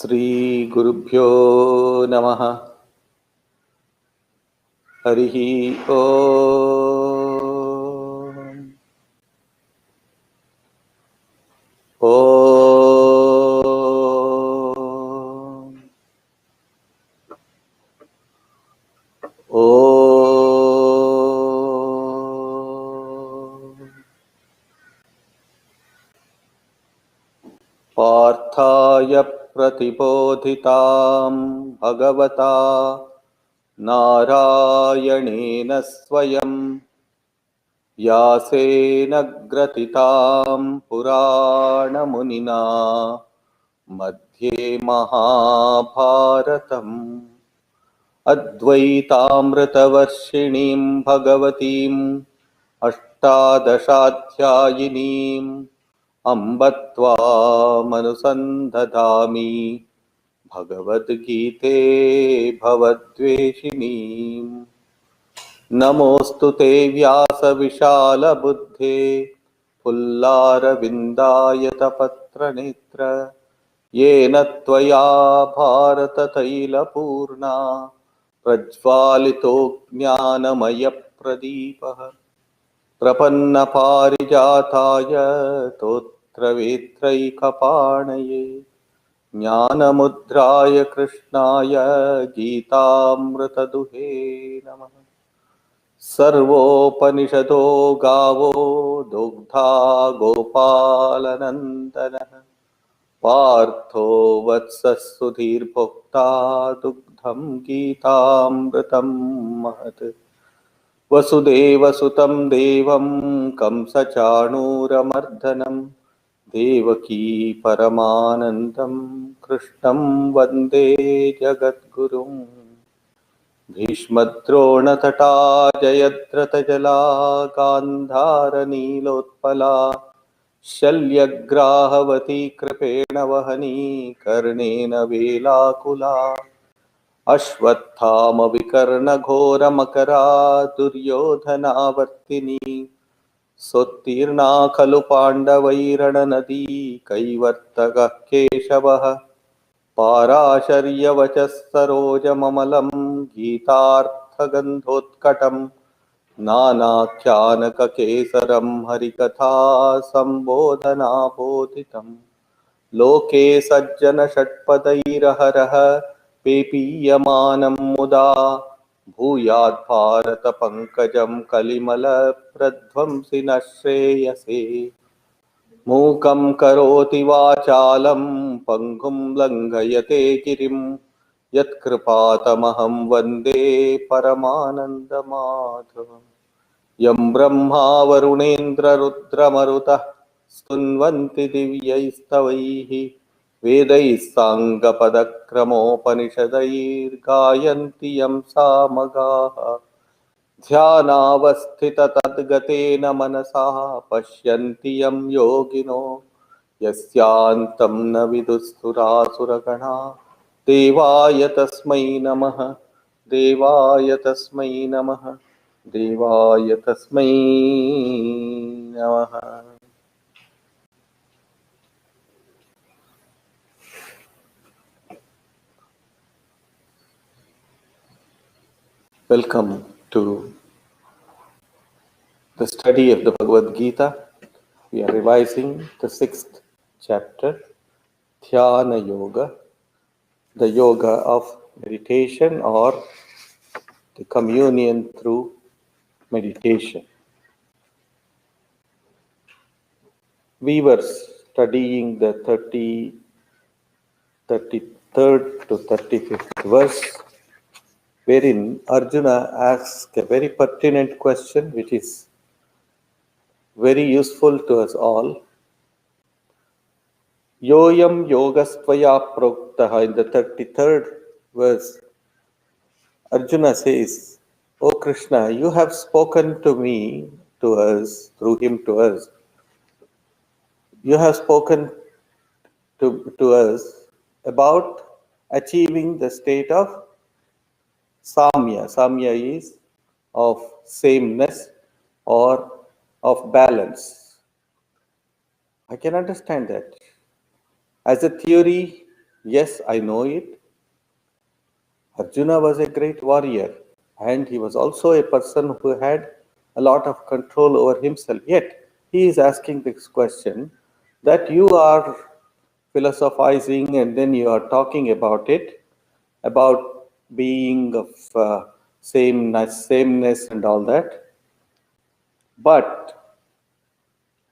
Sri Gurubhyo Namaha. Harihi Om. Om. Om. Parthaya pratibodhitam bhagavata Narayanena swayam Vyasena gratitam Puranamunina Madhye Mahabharatam Advaitaamritavarshiniim Bhagavatim Ashtadashaധ്യായിനീം Ambatva-manusandadhami Bhagavad-gīte bhavadveshinīm Namostu te Vyasa-vishala-buddhe Pullara-vindayata-patra-netra Yena tvaya bharata-taila-purna Prajvalito jnana-maya-pradīpaha Prapanna-parijātāya Totra-vetraika-pānaye Jnana-mudraya Krishnaya Gītāmrita-duhe Namaha Sarvopanishado gavo dogdha gopalanandana Partho vatsasudhir bhokta dugdham Gītāmritam mahat Vasudeva sutam devam kamsachanūramardanam Devaki paramanandam Krishnam vande jagadgurum Bhishmadronatata jayadratajala Gandhara nilotpala Shalyagrahavati kripena vahani Karnena velakula Ashwathama vikarna ghora makara Duryodhanavartini Sottirna khalu pandavairana nadi Kaivartaga keshavaha Parasharya vachas saroja mamalam Gītārtha gandhotkatam Nānākhyānaka kesaram harikatha sambodhana bodhitam Loke sajjana shatpadairaharaha Pepīyamanam muda Bhūyāt bharata pankajam kalimala pradvamsina shreyase Mūkam karoti vācālam pangum langhayate girim Yat kripātamaham vande paramanandamadhavam Yam brahma varunendra rudra marutah Stunvanti divyaistavaihi Vedais sanga padakramopanishadair Gayanti yam samagaha Dhyanavasthita tadgatena manasa Pashyanti yam yogino Yasyantam na vidusturāsuragana Devāya tasmai namaha Devāya tasmai namaha Devāya tasmai namaha Welcome to the study of the Bhagavad Gita. We are revising the 6th chapter, Dhyana Yoga, the yoga of meditation or the communion through meditation. We were studying the 33rd to 35th verse, wherein Arjuna asks a very pertinent question which is very useful to us all. Yoyam yogastvaya proktaha. In the 33rd verse, Arjuna says, O Krishna, you have spoken to me, to us, through him to us. You have spoken to us about achieving the state of Samya. Samya is of sameness or of balance. I can understand that. As a theory, Yes, I know it. Arjuna was a great warrior, and he was also a person who had a lot of control over himself. Yet, he is asking this question that you are philosophizing and then you are talking about it, about being of sameness and all that. But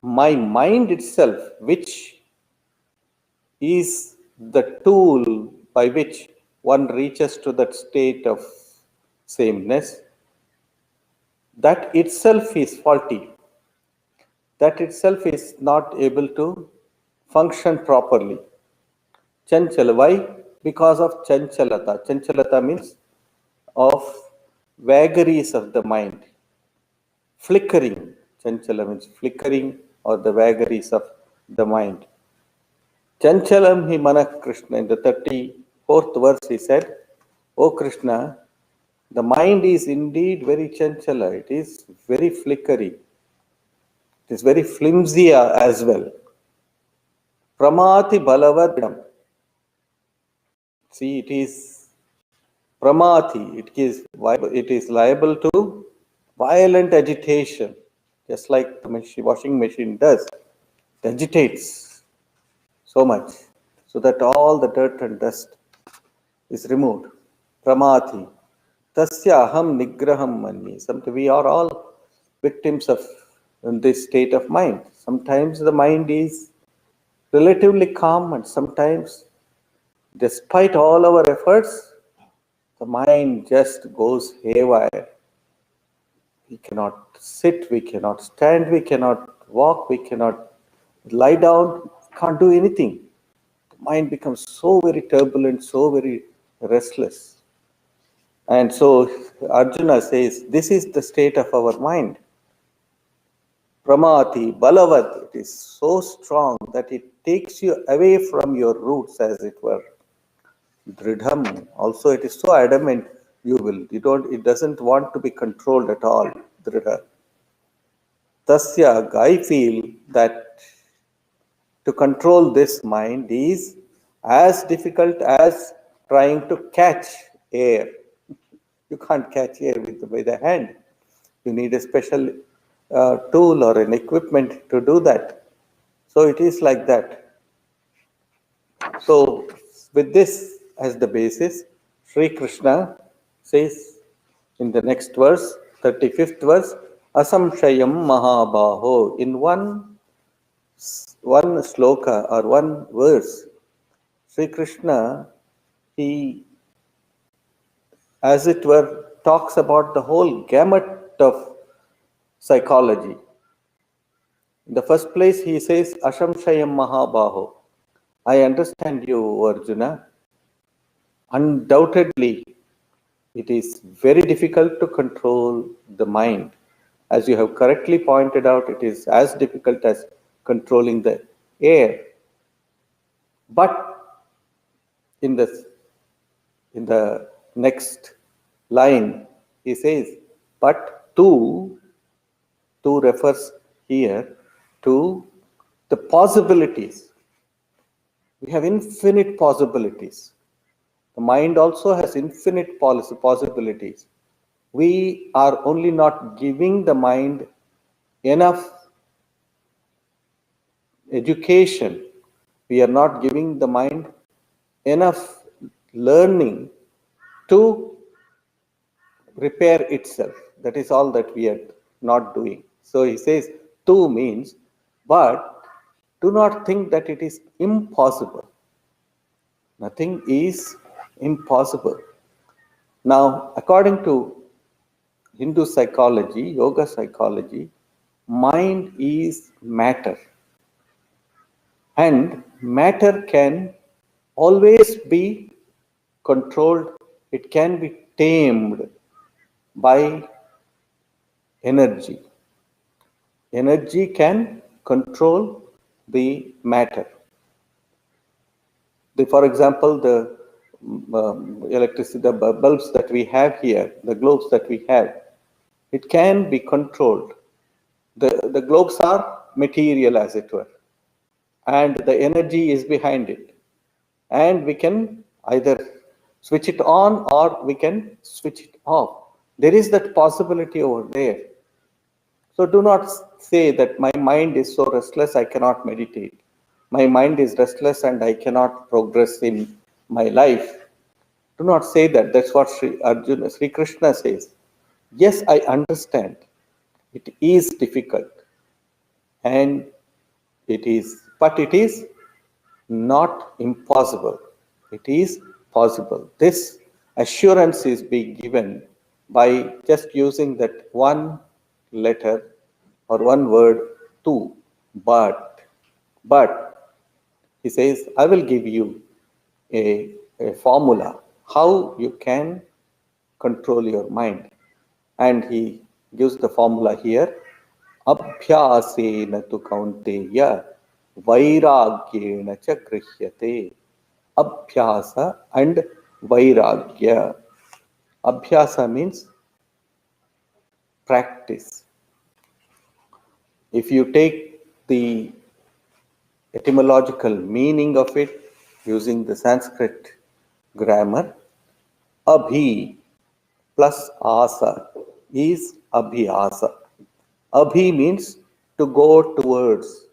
my mind itself, which is the tool by which one reaches to that state of sameness, that itself is faulty. That itself is not able to function properly. Chanchala. Why? Because of chanchalata. Chanchalata means of vagaries of the mind. Flickering. Chanchala means flickering or the vagaries of the mind. Chanchalam hi mana Krishna. In the 34th verse he said, O Krishna, the mind is indeed very chanchala. It is very flickery. It is very flimsy as well. Pramati balavadam. See, it is pramati. It is liable to violent agitation, just like the washing machine does. It agitates so much so that all the dirt and dust is removed. Pramati. Tasya aham nigraham mani. Sometimes we are all victims of this state of mind. Sometimes the mind is relatively calm, and sometimes, despite all our efforts, the mind just goes haywire. We cannot sit, we cannot stand, we cannot walk, we cannot lie down, can't do anything. The mind becomes so very turbulent, so very restless. And so Arjuna says, this is the state of our mind. Pramati, Balavat, it is so strong that it takes you away from your roots, as it were. Dridham, also it is so adamant, it doesn't want to be controlled at all. Dridha. Tasya, I feel that to control this mind is as difficult as trying to catch air. You can't catch air with the hand. You need a special tool or an equipment to do that. So it is like that. So with this as the basis, Sri Krishna says in the next verse, 35th verse, Asamshayam Mahabaho. In one sloka or one verse, Sri Krishna, he, as it were, talks about the whole gamut of psychology. In the first place, he says, Ashamshayam Mahabaho. I understand you, Arjuna. Undoubtedly, it is very difficult to control the mind. As you have correctly pointed out, it is as difficult as controlling the air. But in the next line, he says, but two refers here to the possibilities. We have infinite possibilities. The mind also has infinite possibilities. We are only not giving the mind enough education. We are not giving the mind enough learning to repair itself. That is all that we are not doing. So he says, tu means, but do not think that it is impossible. Nothing is impossible. Now, according to Hindu psychology, yoga psychology, mind is matter. And matter can always be controlled, it can be tamed by energy. Energy can control the matter. For example, the electricity, the bulbs that we have here, the globes that we have, it can be controlled. The globes are material, as it were, and the energy is behind it. and we can either switch it on or we can switch it off. There is that possibility over there. So do not say that my mind is so restless I cannot meditate. My mind is restless and I cannot progress in my life. Do not say that. That's what Sri Krishna says. Yes, I understand. It is difficult and but it is not impossible. It is possible. This assurance is being given by just using that one letter or one word, to. But he says, I will give you a formula how you can control your mind. And he gives the formula here. Abhyasena tu kaunteya vairagyena cha grihyate. Abhyasa and vairagya. Abhyasa means practice. If you take the etymological meaning of it using the Sanskrit grammar, abhi plus asa is abhyasa. Abhi means to go towards.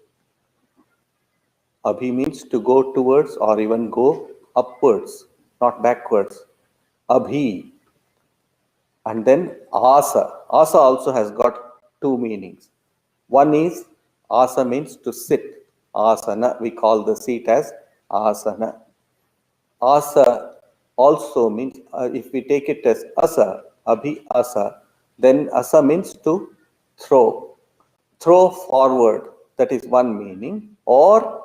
Abhi means to go towards or even go upwards, not backwards. Abhi. And then asa. Asa also has got two meanings. One is asa means to sit. Asana, we call the seat as asana. Asa also means, if we take it as asa, abhi asa, then asa means to throw. Throw forward, that is one meaning. Or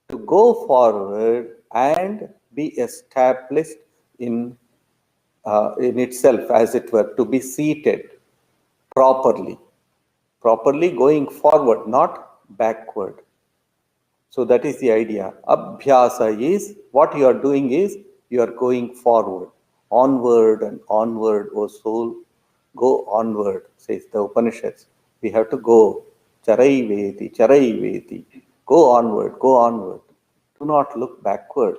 to go forward and be established in itself, as it were, to be seated properly. Properly going forward, not backward. So that is the idea. Abhyasa is, what you are doing is, you are going forward. Onward and onward, O soul, go onward, says the Upanishads. We have to go. Charai veti, charai veti. Go onward, go onward. Do not look backward.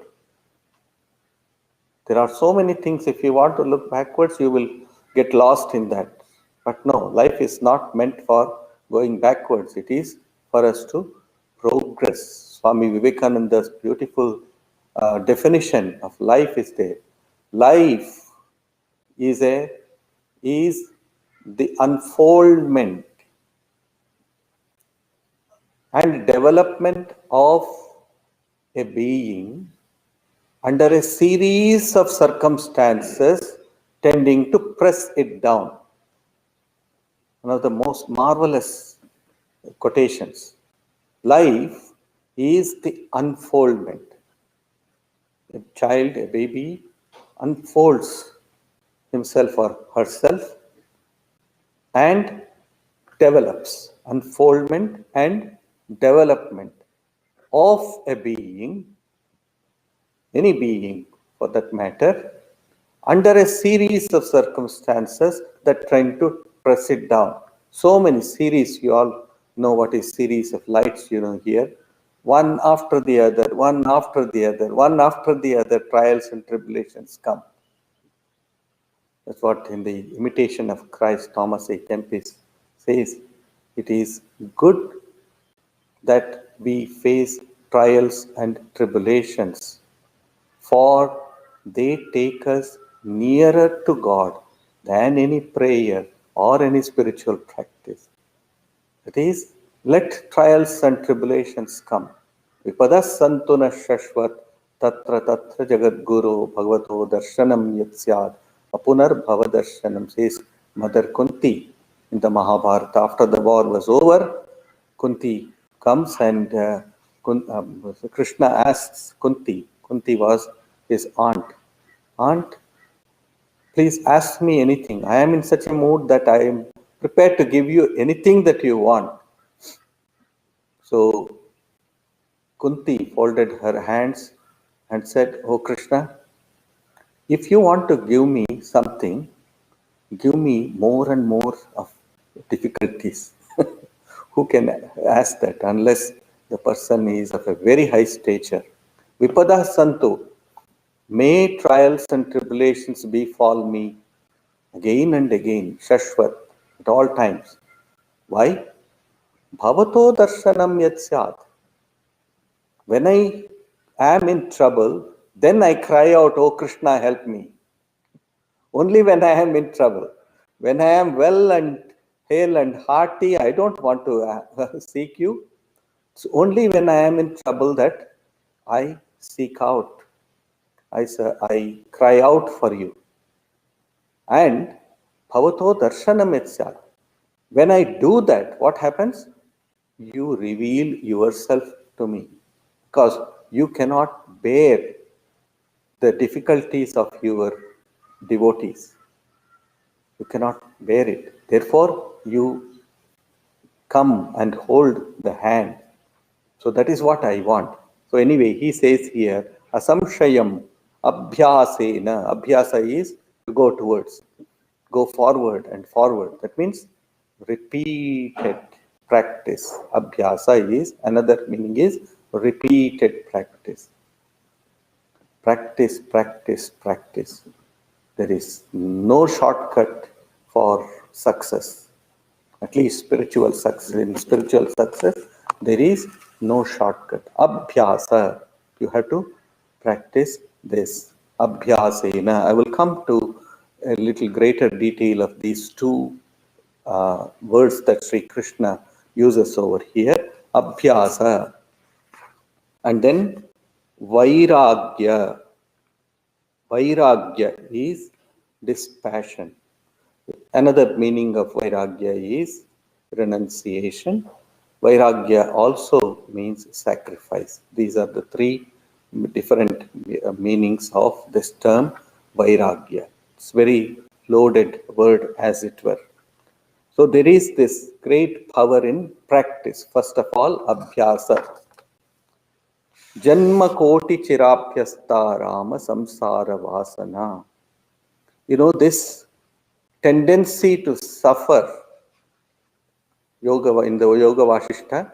There are so many things, if you want to look backwards, you will get lost in that. But no, life is not meant for going backwards. It is for us to progress. Swami Vivekananda's beautiful definition of life is there. Life is the unfoldment and development of a being under a series of circumstances tending to press it down. One of the most marvelous quotations. Life is the unfoldment. A child, a baby, unfolds himself or herself and develops. Unfoldment and development of a being, any being for that matter, under a series of circumstances that trying to press it down. So many series, you all know what is series of lights, here. One after the other, one after the other, one after the other, trials and tribulations come. That's what in the Imitation of Christ, Thomas A. Kempis says. It is good that we face trials and tribulations, for they take us nearer to God than any prayer or any spiritual practice. That is, let trials and tribulations come. Vipadas santuna shashvat tatra tatra jagat guru bhagavato darshanam yatsyad apunar bhava darshanam, says Mother Kunti in the Mahabharata. After the war was over, Kunti comes and Krishna asks Kunti. Kunti was his aunt. Aunt, please ask me anything. I am in such a mood that I am prepared to give you anything that you want. So Kunti folded her hands and said, Oh Krishna, if you want to give me something, give me more and more of difficulties. Who can ask that unless the person is of a very high stature? Vipadah santu. May trials and tribulations befall me again and again, Shashwat, at all times. Why? Bhavato darshanam yat syat. When I am in trouble, then I cry out, "Oh Krishna, help me." Only when I am in trouble. When I am well and hale and hearty, I don't want to seek you. It's only when I am in trouble that I seek out. I cry out for you. And bhavato darshanam etsyat. When I do that, what happens? You reveal yourself to me. Because you cannot bear the difficulties of your devotees. You cannot bear it. Therefore, you come and hold the hand. So that is what I want. So anyway, he says here, asamshayam abhyasena. Abhyasa is to go towards, go forward and forward. That means repeated practice. Abhyasa is, another meaning is repeated practice. Practice, practice, practice. There is no shortcut for success. At least spiritual success. In spiritual success, there is no shortcut. Abhyasa. You have to practice this. Abhyasena. I will come to a little greater detail of these two words that Sri Krishna uses over here. Abhyasa. And then Vairagya. Vairagya is dispassion. Another meaning of Vairagya is renunciation. Vairagya also means sacrifice. These are the three different meanings of this term Vairagya. It's a very loaded word, as it were. So there is this great power in practice. First of all, Abhyasa. Janma koti chirapyasta rama samsara vasana. You know, this tendency to suffer, yoga, in the Yoga Vasishta,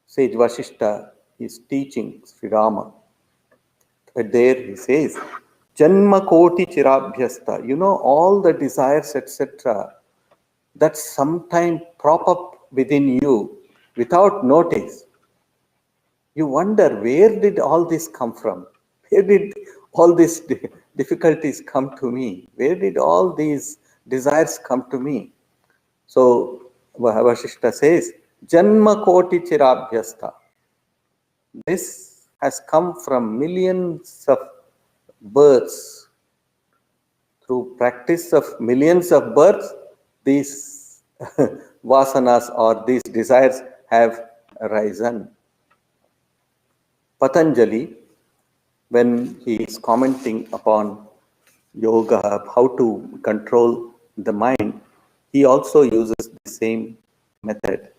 sage Vasishta is teaching Sri Rama. But there he says, Janma koti chirabhyasta. You know, all the desires, etc., that sometime prop up within you without notice. You wonder, where did all this come from? Where did all these difficulties come to me? Where did all these desires come to me? So Vasishta says, Janma koti chirabhyasta. This has come from millions of births. Through practice of millions of births, these vasanas or these desires have arisen. Patanjali, when he is commenting upon yoga, how to control the mind, he also uses the same method.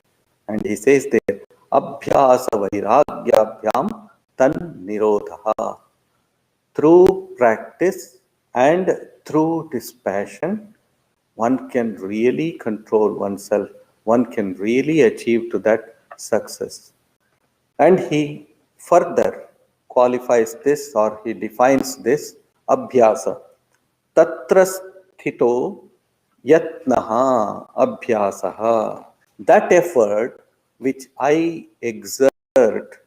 And he says there, Abhyasa Vairagyabhyam Tan Nirodha. Through practice and through dispassion, one can really control oneself. One can really achieve to that success. And he further qualifies this, or he defines this Abhyasa. Tatra sthito yatnaha abhyasaha. That effort which I exert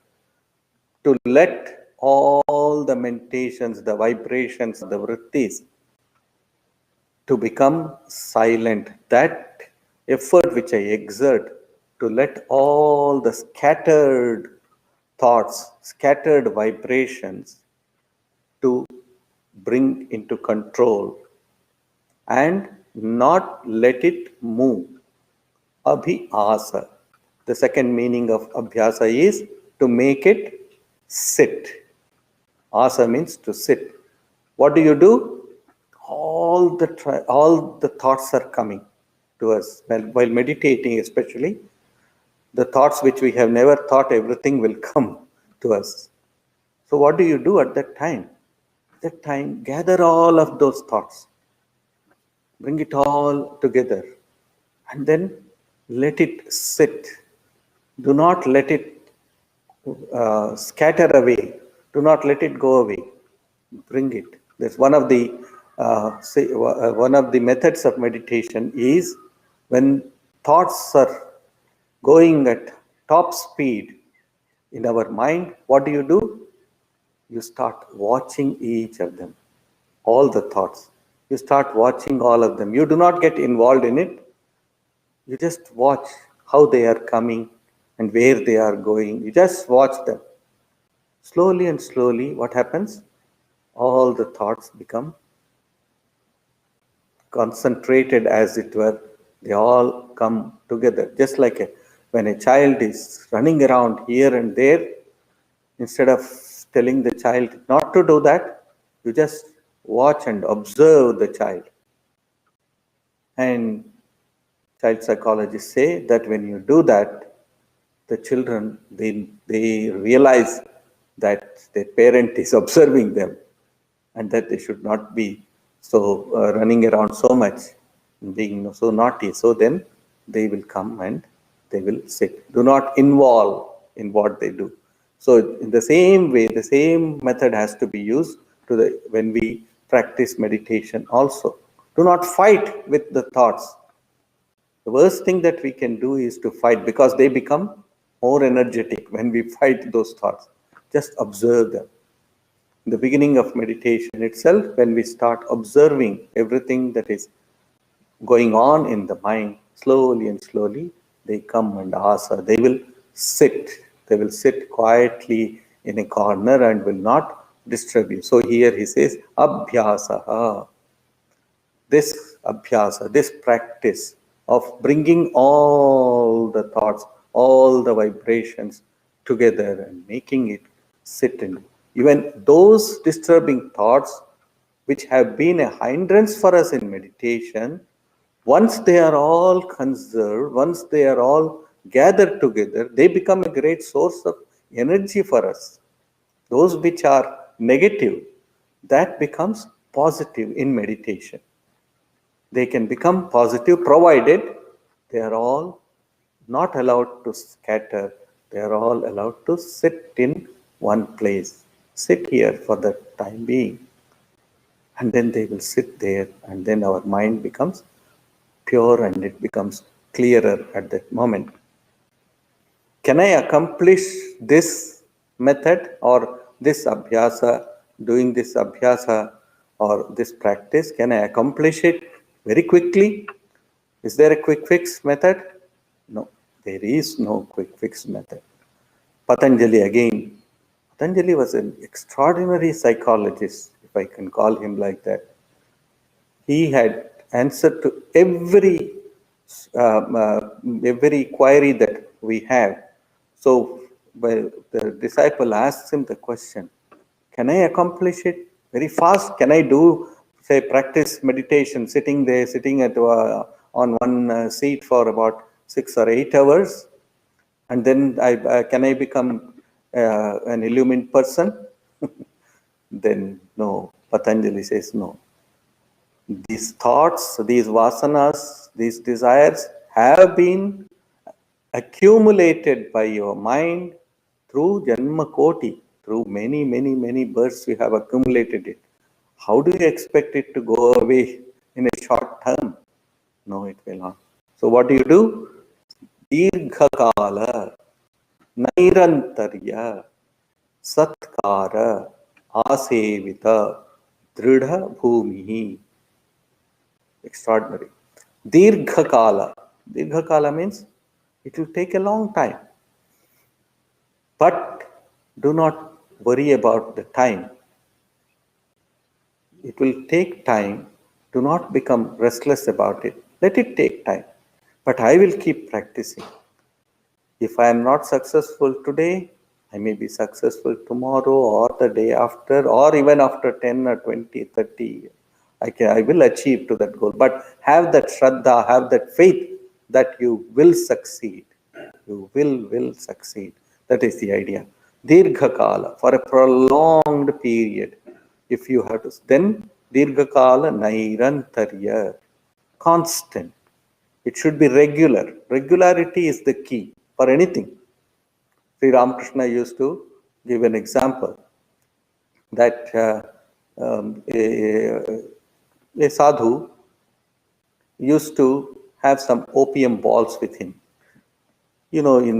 to let all the meditations, the vibrations, the vrittis to become silent. That effort which I exert to let all the scattered thoughts, scattered vibrations to bring into control and not let it move. Abhyasa. The second meaning of abhyasa is to make it sit. Asa means to sit. What do? All the thoughts are coming to us while meditating, especially the thoughts which we have never thought, everything will come to us. So what do you do at that time? At that time, gather all of those thoughts, bring it all together, and then let it sit. Do not let it scatter away Do not let it go away. Bring it. That's one of the one of the methods of meditation is when thoughts are going at top speed in our mind, what do? You start watching each of them, all the thoughts. You start watching all of them. You do not get involved in it. You just watch how they are coming and where they are going. You just watch them. Slowly and slowly, what happens? All the thoughts become concentrated, as it were. They all come together. Just like when a child is running around here and there, instead of telling the child not to do that, you just watch and observe the child. And child psychologists say that when you do that, the children, they realize that their parent is observing them and that they should not be so running around so much, being so naughty. So then they will come and they will sit. Do not involve in what they do. So in the same way, the same method has to be used when we practice meditation also. Do not fight with the thoughts. The worst thing that we can do is to fight, because they become more energetic when we fight those thoughts. Just observe them. In the beginning of meditation itself, when we start observing everything that is going on in the mind, slowly and slowly, they come and asa. They will sit. They will sit quietly in a corner and will not disturb you. So here he says, abhyasaha. This abhyasa, this practice of bringing all the thoughts, all the vibrations together and making it sit in. Even those disturbing thoughts which have been a hindrance for us in meditation, once they are all conserved, once they are all gathered together, they become a great source of energy for us. Those which are negative, that becomes positive in meditation. They can become positive provided they are all not allowed to scatter. They are all allowed to sit in one place. Sit here for the time being. And then they will sit there, and then our mind becomes pure and it becomes clearer at that moment. Can I accomplish this method or this abhyasa, doing this abhyasa or this practice? Can I accomplish it very quickly? Is there a quick fix method? No, there is no quick fix method. Patanjali again. Patanjali was an extraordinary psychologist, if I can call him like that. He had answered to every query that we have. So the disciple asks him the question, can I accomplish it very fast? Can I do, say, practice meditation, sitting there, sitting on one seat for about 6 or 8 hours? And then can I become an illumined person? Then no. Patanjali says no. These thoughts, these vasanas, these desires have been accumulated by your mind through Janma Koti, through many births you have accumulated it. How do you expect it to go away in a short term? No, it will not. So what do? Dirghakala, Nairantarya, Satkara, Asevita, Dridha Bhumihi. Extraordinary. Dirghakala. Dirghakala means it will take a long time. But do not worry about the time. It will take time. Do not become restless about it. Let it take time. But I will keep practicing. If I am not successful today, I may be successful tomorrow or the day after or even after 10 or 20, 30 years. I will achieve to that goal. But have that shraddha, have that faith that you will succeed. You will succeed. That is the idea. Dirghakala, for a prolonged period. If you have to, then Dirghakala Nairantarya, constant. It should be regular. Regularity is the key for anything. Sri Ramakrishna used to give an example. that a sadhu used to have some opium balls with him. You know, in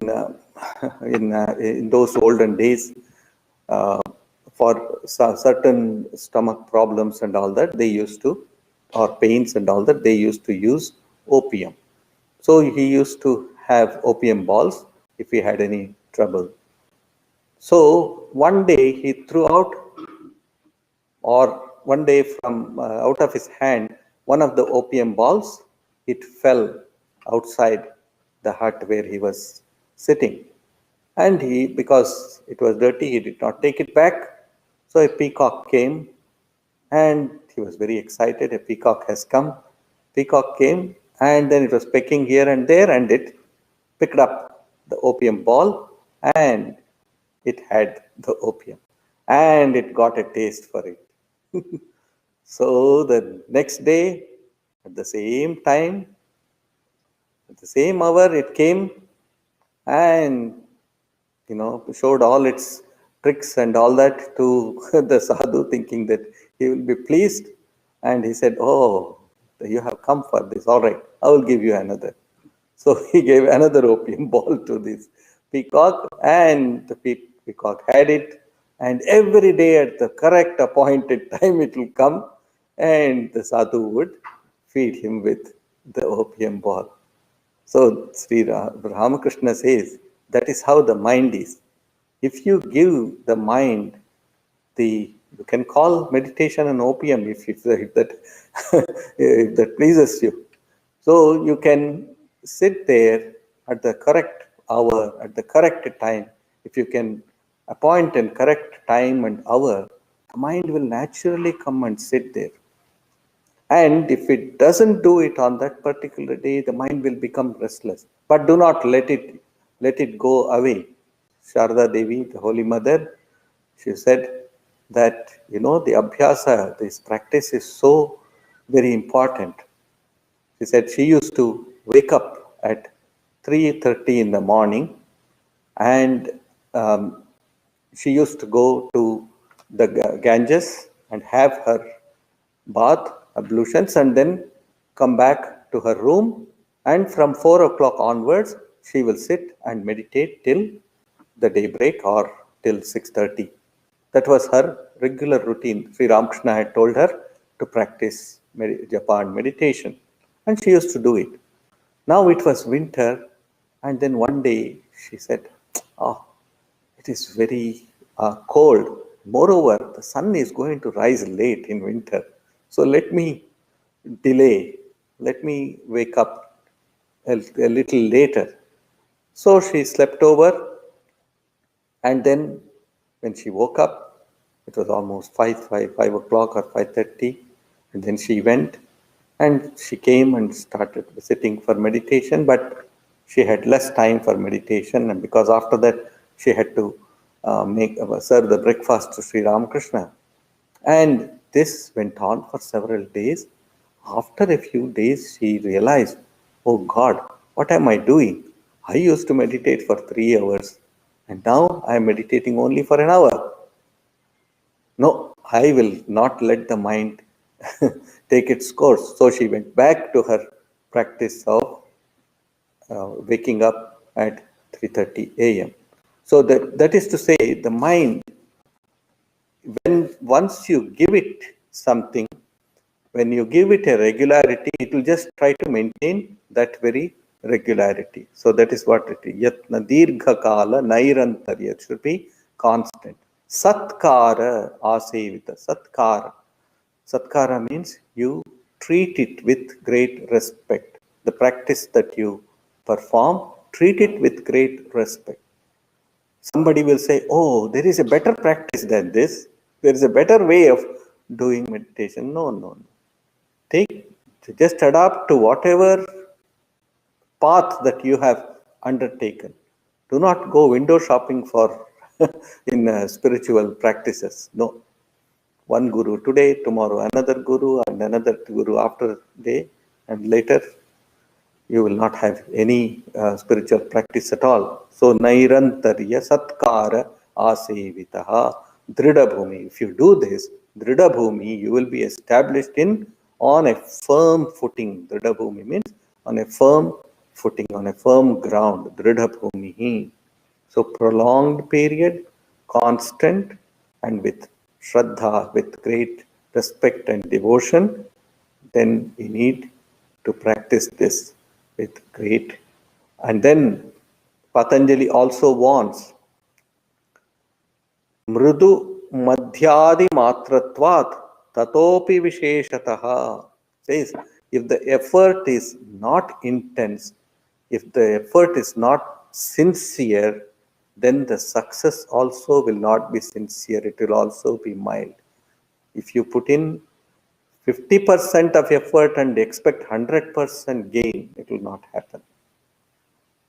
those olden days, uh, for certain stomach problems and all that, they used to, or pains and all that, they used to use opium. So he used to have opium balls if he had any trouble. So one day he threw out, or one day from out of his hand, one of the opium balls, it fell outside the hut where he was sitting. And he, because it was dirty, he did not take it back. So a peacock came and he was very excited. A peacock has come. Peacock came and then it was pecking here and there, and it picked up the opium ball and it had the opium and it got a taste for it. So the next day, at the same time, at the same hour, it came and showed all its tricks and all that to the sadhu, thinking that he will be pleased. And he said, "Oh, you have come for this. All right, I will give you another." So he gave another opium ball to this peacock, and the peacock had it. And every day at the correct appointed time, it will come, and the sadhu would feed him with the opium ball. So Sri Ramakrishna says that is how the mind is. If you give the mind you can call meditation an opium if that if that pleases you. So you can sit there at the correct hour, at the correct time. If you can appoint and correct time and hour, the mind will naturally come and sit there. And if it doesn't do it on that particular day, the mind will become restless. But do not let it go away. Sharda Devi, the Holy Mother, she said that the abhyasa, this practice is so very important. She said she used to wake up at 3:30 in the morning, and she used to go to the Ganges and have her bath, ablutions, and then come back to her room. And from 4 o'clock onwards, she will sit and meditate till the daybreak or till 6:30. That was her regular routine. Sri Ramakrishna had told her to practice japa and meditation, and she used to do it. Now it was winter, and then one day she said, "Oh, it is very cold. Moreover, the sun is going to rise late in winter. So let me delay. Let me wake up a little later." So she slept over, and then when she woke up, it was almost 5 o'clock or 5:30, and then she went and she came and started sitting for meditation, but she had less time for meditation, and because after that she had to serve the breakfast to Sri Ramakrishna. And this went on for several days. After a few days, she realized, "Oh God, what am I doing? I used to meditate for 3 hours, and now I am meditating only for an hour. No, I will not let the mind take its course." So she went back to her practice of waking up at 3:30 a.m. So that is to say, the mind, once you give it something, when you give it a regularity, it will just try to maintain that very regularity. So that is what it is. Yatna dirgha kala nairantarya. It should be constant. Satkara asevita. Satkara. Satkara means you treat it with great respect. The practice that you perform, treat it with great respect. Somebody will say, "Oh, there is a better practice than this. There is a better way of doing meditation." No, no, no. Just adapt to whatever path that you have undertaken. Do not go window shopping for in spiritual practices. No. One guru today, tomorrow another guru, and another guru after day, and later you will not have any spiritual practice at all. So nairantarya satkara asevitaha. Drida Bhumi. If you do this, Drida Bhumi, you will be established on a firm footing. Drida Bhumi means on a firm footing, on a firm ground. Drida Bhumi. So prolonged period, constant, and with Shraddha, with great respect and devotion, then we need to practice this with great. And then Patanjali also wants Mrudu Madhyadi Matratvat Tatopi Visheshataha. Says, if the effort is not intense, if the effort is not sincere, then the success also will not be sincere. It will also be mild. If you put in 50% of effort and expect 100% gain, it will not happen.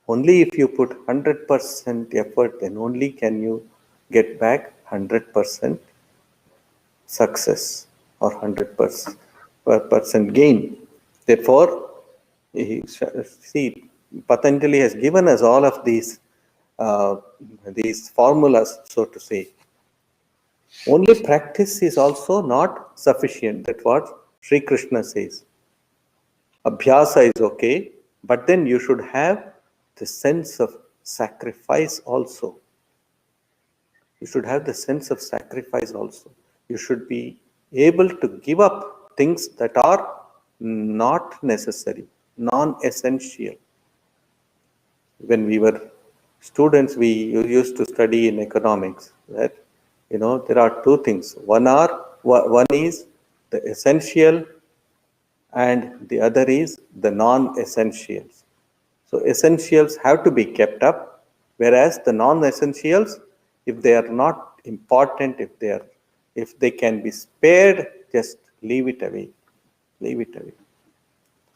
Only if you put 100% effort, then only can you get back 100% success or 100% gain. Therefore, see, Patanjali has given us all of these formulas, so to say. Only practice is also not sufficient. That's what Sri Krishna says. Abhyasa is okay, but then you should have the sense of sacrifice also. You should have the sense of sacrifice also. You should be able to give up things that are not necessary, non-essential. When we were students, we used to study in economics that, there are two things. One is the essential and the other is the non-essentials. So essentials have to be kept up, whereas the non-essentials, if they are not important, if they can be spared, just leave it away. Leave it away.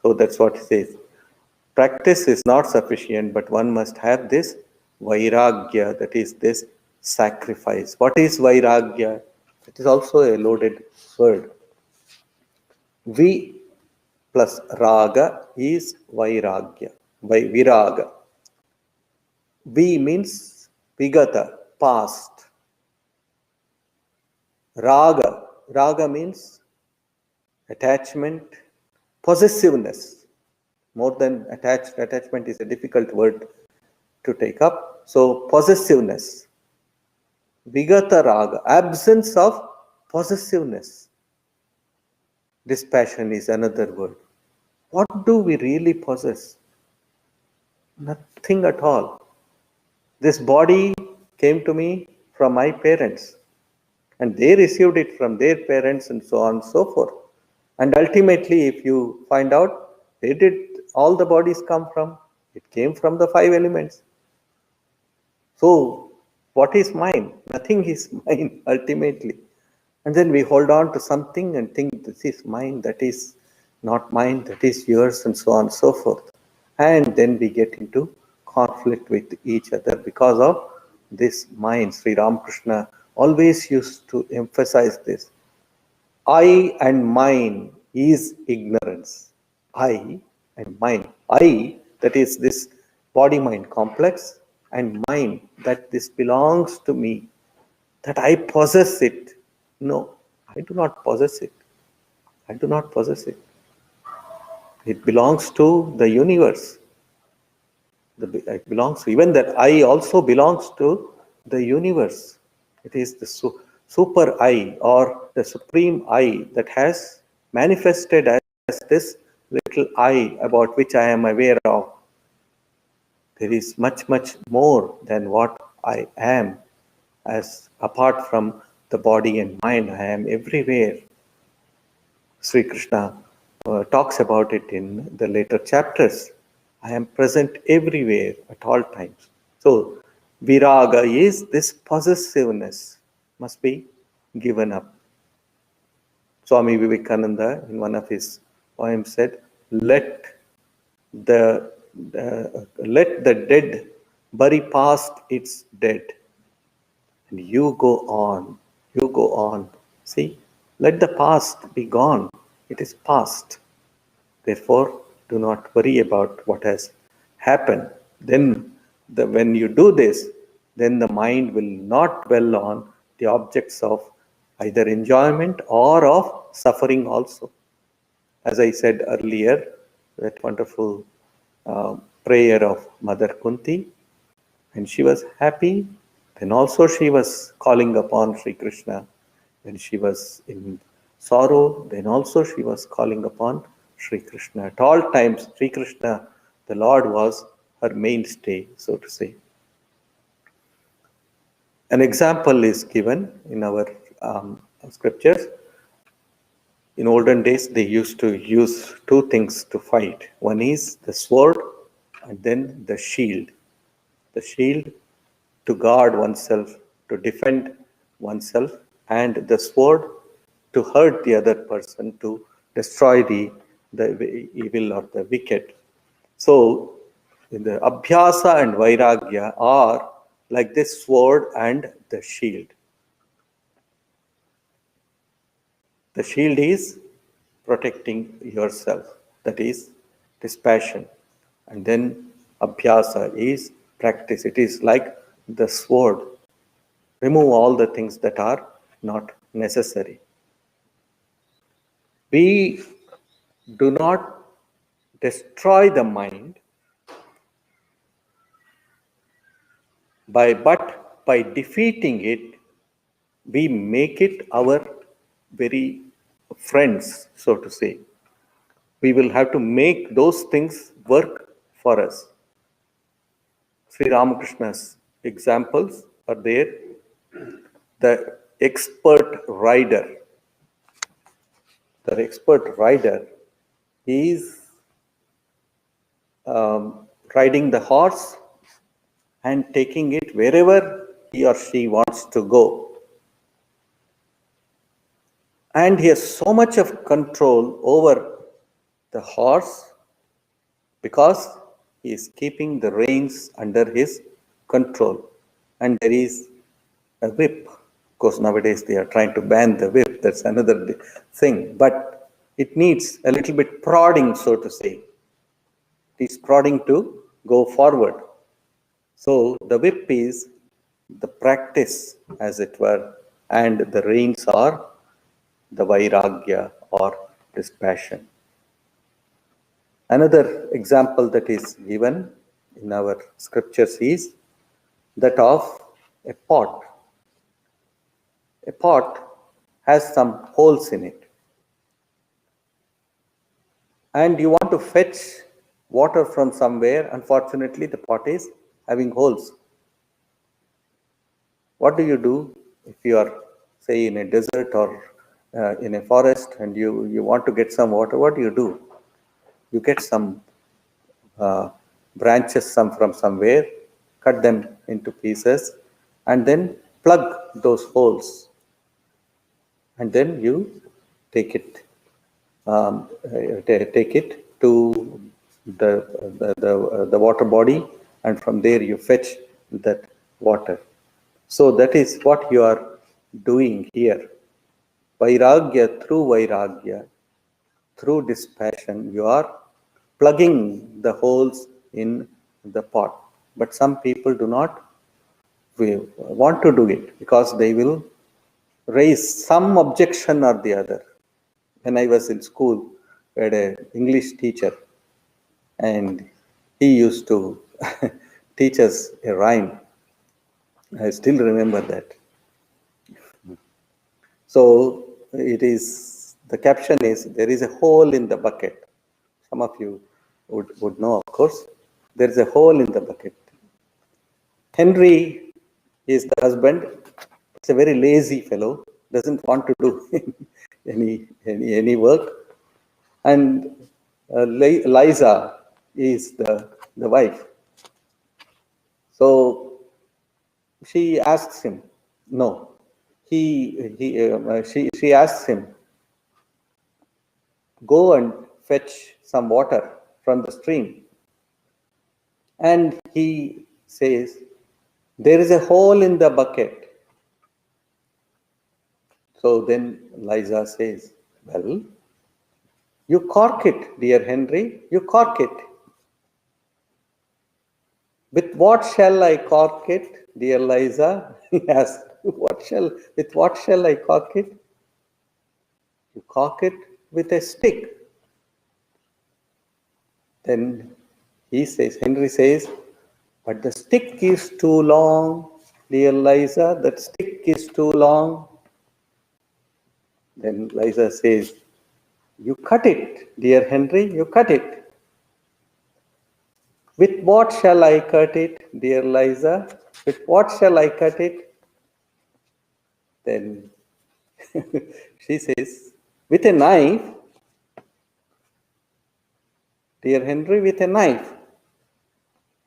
So that's what he says. Practice is not sufficient, but one must have this vairagya, that is this sacrifice. What is vairagya? It is also a loaded word. V plus raga is vairagya, viraga. V means vigata, past. Raga means attachment, possessiveness. More than attachment is a difficult word to take up. So possessiveness. Vigata raga, absence of possessiveness. Dispassion is another word. What do we really possess? Nothing at all. This body came to me from my parents, and they received it from their parents, and so on and so forth. And ultimately, if you find out, where did all the bodies come from? It came from the 5 elements. So, what is mine? Nothing is mine, ultimately. And then we hold on to something and think, this is mine, that is not mine, that is yours, and so on and so forth. And then we get into conflict with each other because of this mind. Sri Ramakrishna always used to emphasize this. I and mine is ignorance. I and mine. I, that is this body-mind complex, and mine, that this belongs to me, that I possess it. No, I do not possess it. I do not possess it. It belongs to the universe. It belongs to, even that I also belongs to the universe. It is the super I or the supreme I that has manifested as this little I about which I am aware of. There is much, much more than what I am, as apart from the body and mind. I am everywhere. Sri Krishna talks about it in the later chapters. I am present everywhere at all times. So, viraga is this possessiveness must be given up. Swami Vivekananda, in one of his poems, said, let the dead bury past its dead, and you go on. You go on. See, let the past be gone. It is past. Therefore, do not worry about what has happened. Then, when you do this, then the mind will not dwell on the objects of either enjoyment or of suffering also. As I said earlier, that wonderful prayer of Mother Kunti, when she was happy, then also she was calling upon Sri Krishna. When she was in sorrow, then also she was calling upon Sri Krishna. At all times, Sri Krishna, the Lord, was her mainstay, so to say. An example is given in our scriptures. In olden days, they used to use two things to fight. One is the sword and then the shield. The shield to guard oneself, to defend oneself, and the sword to hurt the other person, to destroy the evil or the wicked. So, in the Abhyasa and Vairagya are like this sword and the shield. The shield is protecting yourself, that is dispassion. And then Abhyasa is practice. It is like the sword. Remove all the things that are not necessary. We do not destroy the mind but by defeating it, we make it our very friends, so to say. We will have to make those things work for us. Sri Ramakrishna's examples are there. The expert rider. The expert rider is riding the horse and taking it wherever he or she wants to go. And he has so much of control over the horse because he is keeping the reins under his control. And there is a whip. Of course, nowadays they are trying to ban the whip. That's another thing. But it needs a little bit prodding, so to say. It is prodding to go forward. So the whip is the practice, as it were, and the reins are the vairagya or dispassion. Another example that is given in our scriptures is that of a pot. A pot has some holes in it. And you want to fetch water from somewhere. Unfortunately, the pot is having holes. What do you do if you are, say, in a desert or in a forest and you want to get some water? What do? You get some branches from somewhere, cut them into pieces, and then plug those holes. And then you take it to the water body, and from there you fetch that water. So that is what you are doing here. Vairagya, through dispassion, you are plugging the holes in the pot. But some people do not want to do it because they will raise some objection or the other. When I was in school, we had an English teacher, and he used to teach us a rhyme. I still remember that. So the caption is, there is a hole in the bucket. Some of you would know, of course. There is a hole in the bucket. Henry is the husband. He's a very lazy fellow, doesn't want to do any work. And Liza is the wife. So she asks him, no, she asks him, go and fetch some water from the stream. And he says, there is a hole in the bucket. So then Liza says, well, you cork it, dear Henry, you cork it. With what shall I cork it? dear Liza? He asked, with what shall I cock it? You cock it with a stick. Then Henry says, but the stick is too long, dear Liza, that stick is too long. Then Liza says, you cut it, dear Henry, you cut it. With what shall I cut it, dear Liza? With what shall I cut it? Then she says, with a knife, dear Henry, with a knife.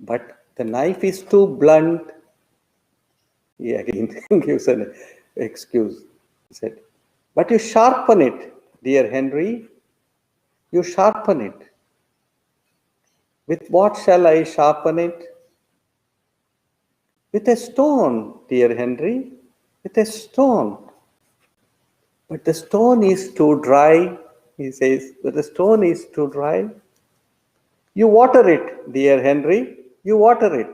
But the knife is too blunt. He again gives an excuse. He said, but you sharpen it, dear Henry. You sharpen it. With what shall I sharpen it? With a stone, dear Henry. With a stone. But the stone is too dry, he says. But the stone is too dry. You water it, dear Henry. You water it.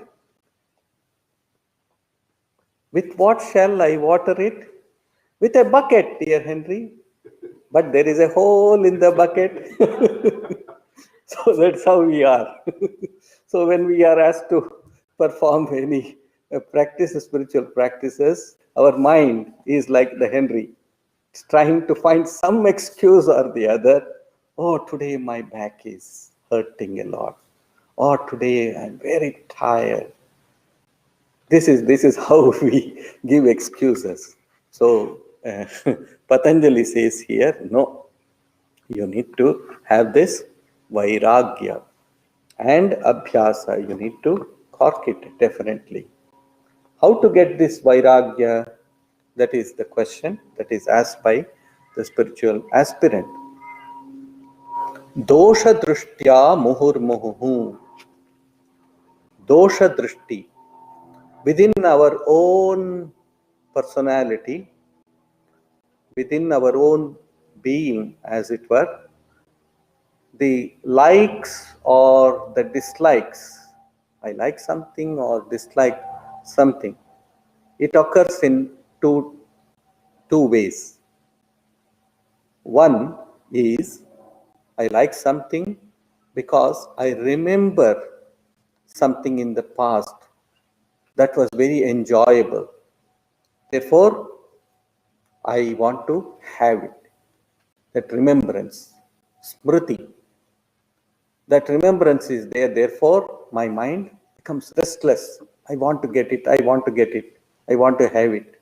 With what shall I water it? With a bucket, dear Henry. But there is a hole in the bucket. So that's how we are. So when we are asked to perform any spiritual practices, our mind is like the Henry. It's trying to find some excuse or the other. Oh, today my back is hurting a lot. Or today I'm very tired. This is how we give excuses. So Patanjali says here, no, you need to have this vairagya and abhyasa. You need to cork it definitely. How to get this vairagya? That is the question that is asked by the spiritual aspirant. Dosha drishtya muhur muhuhu. Dosha drishti. Within our own personality, within our own being, as it were, the likes or the dislikes, I like something or dislike something, it occurs in two ways. One is I like something because I remember something in the past that was very enjoyable. Therefore, I want to have it. That remembrance, smriti, that remembrance is there. Therefore, my mind becomes restless. I want to get it. I want to get it. I want to have it.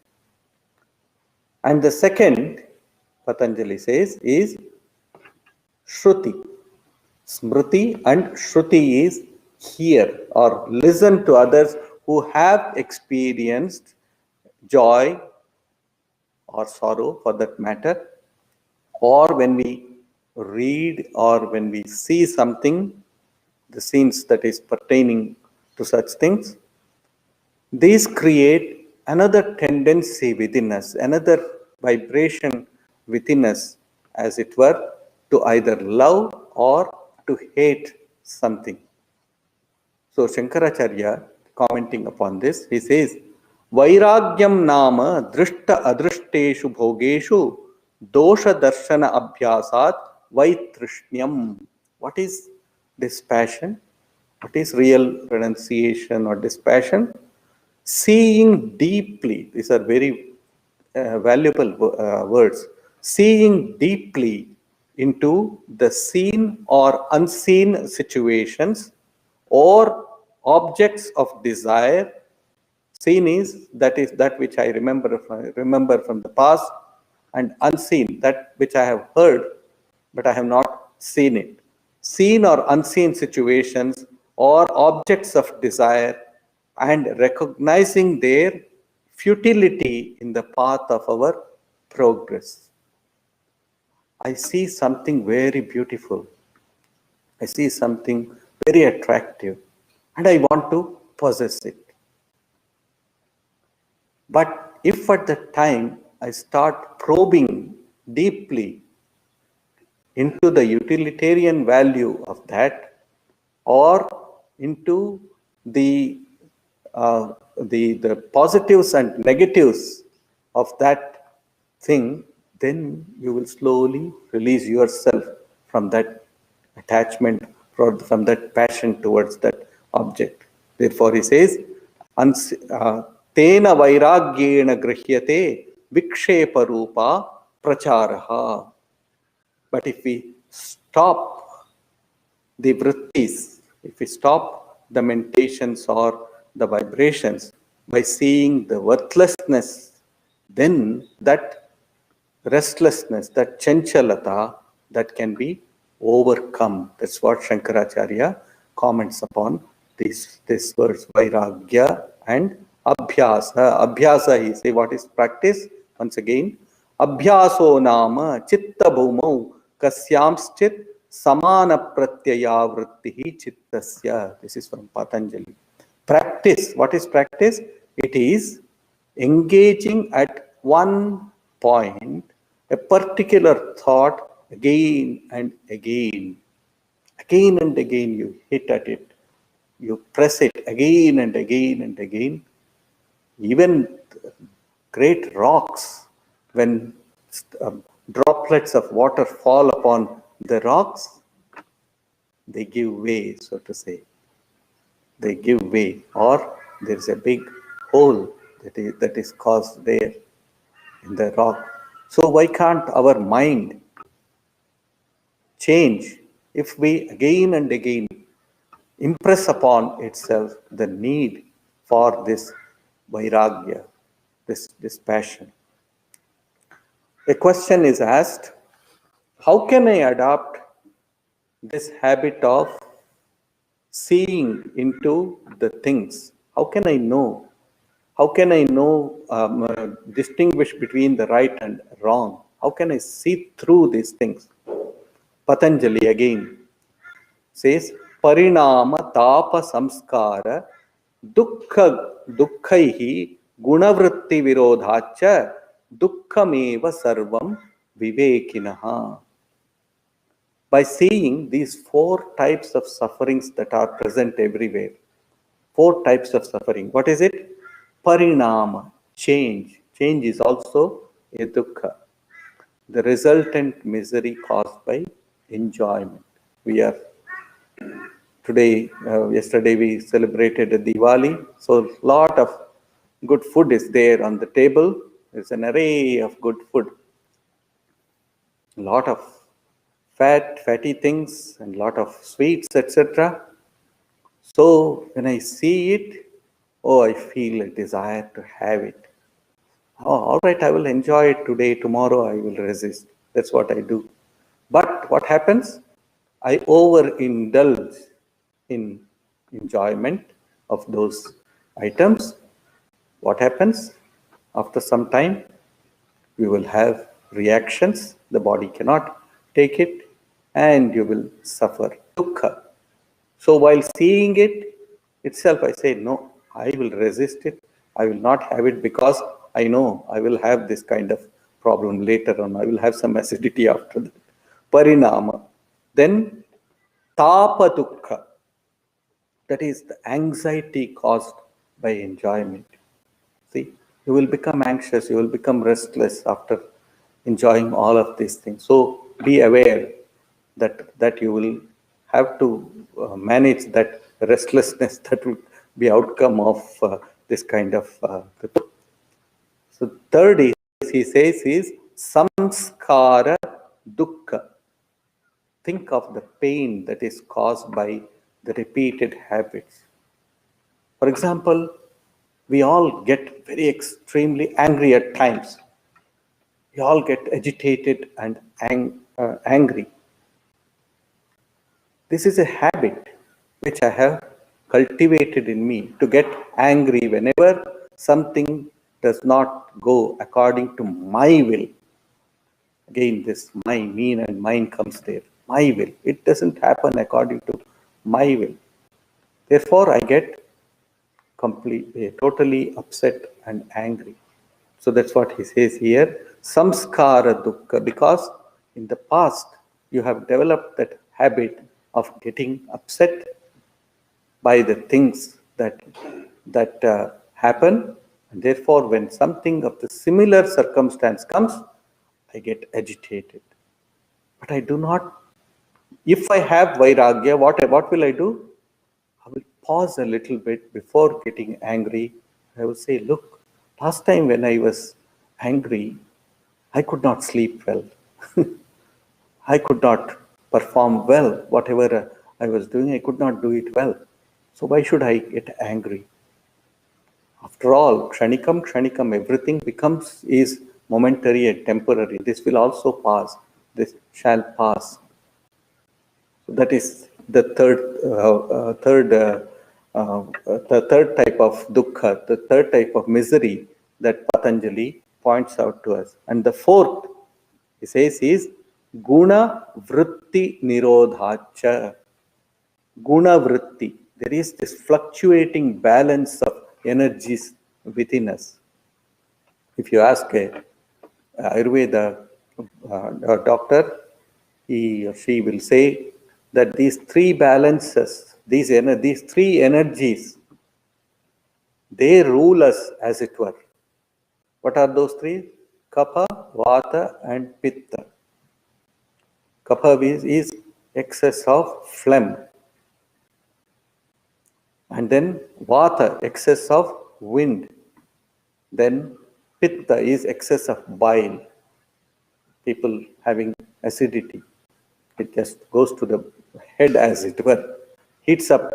And the second, Patanjali says, is shruti. Smriti and shruti is hear or listen to others who have experienced joy or sorrow for that matter, or when we read or when we see something, the scenes that is pertaining to such things, these create another tendency within us, another vibration within us, as it were, to either love or to hate something. So Shankaracharya, commenting upon this, he says, Vairagyam nama drishta adrishteshu bhogeshu dosha darshana abhyasat vaithrishnyam. What is dispassion? What is real renunciation or dispassion? Seeing deeply. These are very valuable words. Seeing deeply into the seen or unseen situations or objects of desire. Seen is that which I remember from the past, and unseen, that which I have heard but I have not seen it. Seen or unseen situations or objects of desire, and recognizing their futility in the path of our progress. I see something very beautiful. I see something very attractive, and I want to possess it. But if at the time I start probing deeply into the utilitarian value of that, or into the the positives and negatives of that thing, then you will slowly release yourself from that attachment, from that passion towards that object. Therefore, he says, tena vairagyena grihyate vikshepa rupa pracharaha. But if we stop the vrittis, if we stop the meditations or the vibrations by seeing the worthlessness, then that restlessness, that chanchalata, that can be overcome. That's what Shankaracharya comments upon this verse, Vairagya and Abhyasa. Abhyasa, he say, what is practice? Once again, Abhyaso nama chitta bhumau kasyamschit samana pratyaya vrittihi chittasya. This is from Patanjali. Practice, what is practice? It is engaging at one point a particular thought again and again. Again and again you hit at it. You press it again and again and again. Even great rocks, when droplets of water fall upon the rocks, they give way, so to say. They give way, or there is a big hole that is caused there in the rock. So why can't our mind change if we again and again impress upon itself the need for this vairagya, this passion? A question is asked, how can I adopt this habit of seeing into the things? How can I know? How can I know, distinguish between the right and wrong? How can I see through these things? Patanjali again says, Parinama tapa samskara dukkaihi gunavritti virodhacha dukkhameva sarvam vivekinaha. By seeing these four types of sufferings that are present everywhere, four types of suffering. What is it? Parinama, change. Change is also a dukkha, the resultant misery caused by enjoyment. We are today, yesterday we celebrated a Diwali, so lot of good food is there on the table. There's an array of good food. A lot of fatty things and lot of sweets, etc. So when I see it, I feel a desire to have it. All right, I will enjoy it today, tomorrow I will resist. That's what I do. But what happens? I overindulge in enjoyment of those items. What happens? After some time, we will have reactions. The body cannot take it and you will suffer dukkha. So while seeing it itself, I say, no, I will resist it. I will not have it because I know I will have this kind of problem later on. I will have some acidity after that. Parinama. Then tapa dukkha. That is the anxiety caused by enjoyment. See, you will become anxious, you will become restless after enjoying all of these things. So be aware that you will have to manage that restlessness that will be outcome of this kind of. So third is, he says, is samskara dukkha. Think of the pain that is caused by the repeated habits. For example, we all get very extremely angry at times. We all get agitated and angry. This is a habit which I have cultivated in me, to get angry whenever something does not go according to my will. Again, this my, mean and mine comes there. My will. It doesn't happen according to my will. Therefore, I get totally upset and angry. So that's what he says here. Samskara dukkha. Because in the past, you have developed that habit of getting upset by the things that that happen. And therefore, when something of the similar circumstance comes, I get agitated. But I do not. If I have vairagya, what will I do? I will pause a little bit before getting angry. I will say, look, last time when I was angry, I could not sleep well. I could not perform well. Whatever I was doing, I could not do it well. So why should I get angry? After all, kshanikam, everything is momentary and temporary. This will also pass. This shall pass. So that is the third type of dukkha, the third type of misery that Patanjali points out to us. And the fourth, he says, is guna vritti nirodhacha. Guna vritti. There is this fluctuating balance of energies within us. If you ask a Ayurveda doctor, he or she will say that these three balances, these three energies, they rule us, as it were. What are those three? Kapha, Vata, and Pitta. Kapha is excess of phlegm. And then Vata, excess of wind. Then Pitta is excess of bile. People having acidity. It just goes to the head, as it were, heats up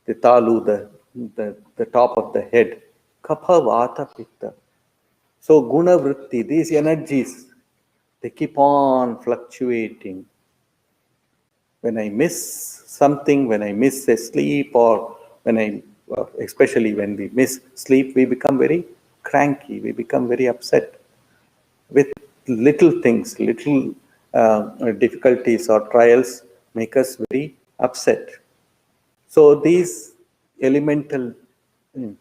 the talu, the top of the head. Kapha, Vata, Pitta. So guna vritti, these energies, they keep on fluctuating. When I miss something, when I miss a sleep, or especially when we miss sleep, we become very cranky, we become very upset with little things, little difficulties or trials make us very upset. So these elemental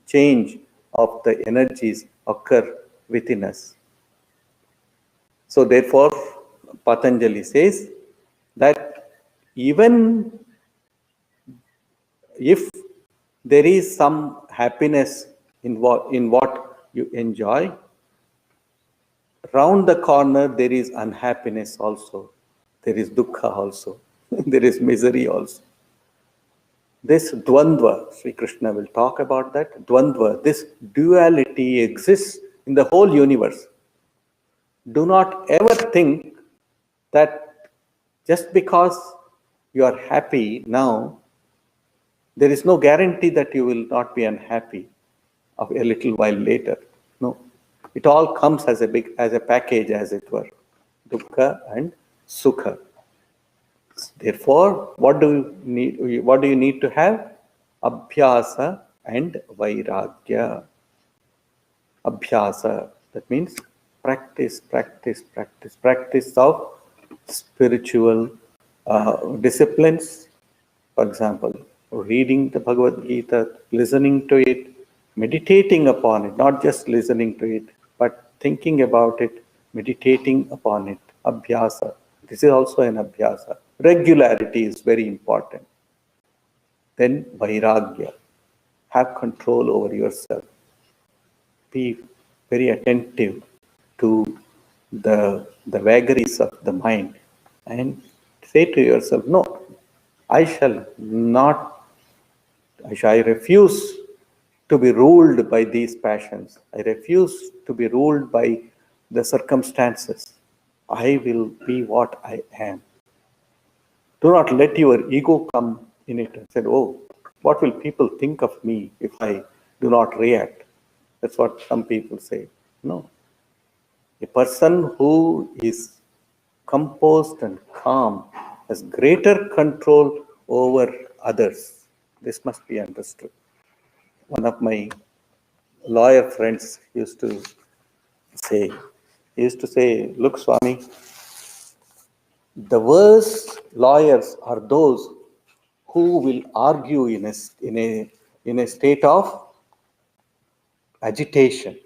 change of the energies occur within us. So therefore, Patanjali says that even if there is some happiness in what you enjoy, round the corner there is unhappiness also. There is dukkha also. There is misery also. This dvandva, Sri Krishna will talk about that. Dvandva, this duality exists in the whole universe. Do not ever think that just because you are happy now, there is no guarantee that you will not be unhappy of a little while later. No. It all comes as a package, as it were. Dukkha and sukha. Therefore, what do you need to have? Abhyasa and vairagya. Abhyasa, that means practice of spiritual disciplines. For example, reading the Bhagavad Gita, listening to it, meditating upon it, not just listening to it, but thinking about it, meditating upon it. Abhyasa. This is also an abhyasa. Regularity is very important. Then vairagya. Have control over yourself. Be very attentive to the vagaries of the mind and say to yourself, no, I refuse to be ruled by these passions. I refuse to be ruled by the circumstances. I will be what I am. Do not let your ego come in it and say, oh, what will people think of me if I do not react? That's what some people say. No. A person who is composed and calm has greater control over others. This must be understood. One of my lawyer friends used to say, look, Swami, the worst lawyers are those who will argue in a state of agitation.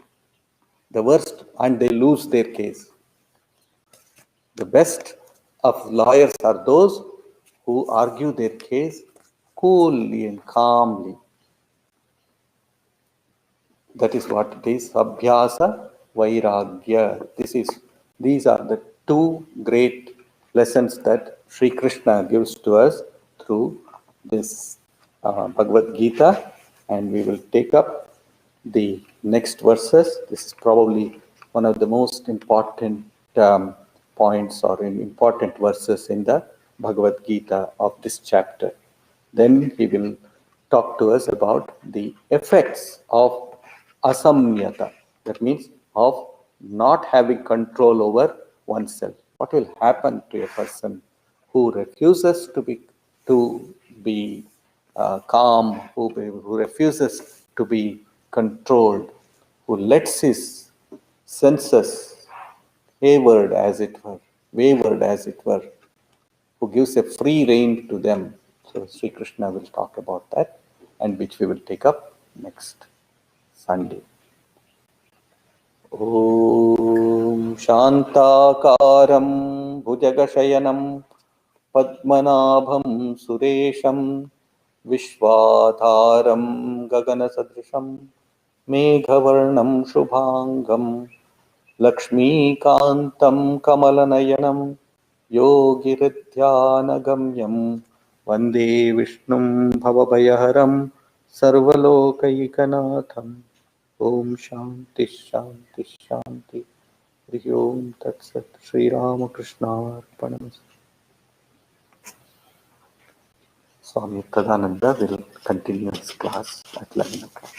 The worst, and they lose their case. The best of lawyers are those who argue their case coolly and calmly. That is what it is. Abhyasa, Vairagya. These are the two great lessons that Sri Krishna gives to us through this Bhagavad Gita, and we will take up the next verses. This is probably one of the most important points or important verses in the Bhagavad Gita of this chapter. Then he will talk to us about the effects of asamyata, that means of not having control over oneself. What will happen to a person who refuses to be calm, who refuses to be controlled, who lets his senses wavered as it were, who gives a free rein to them. So Sri Krishna will talk about that, and which we will take up next Sunday. Om Shantakaram Bhujagasayanam Padmanabham Suresham Vishwadharam Gaganasadrisham Meghavarnam Shubhangam Lakshmikantam Kamalanayanam Yogiridhyanagamyam Vande Vishnum Bhavabhayaharam Sarvalokayikanatham. Om Shanti Shanti Shanti. Hri Om Tat Sat. Sri Ramakrishna Arpanamastu. Swami Atmeshananda will continue his class at 11 o'clock.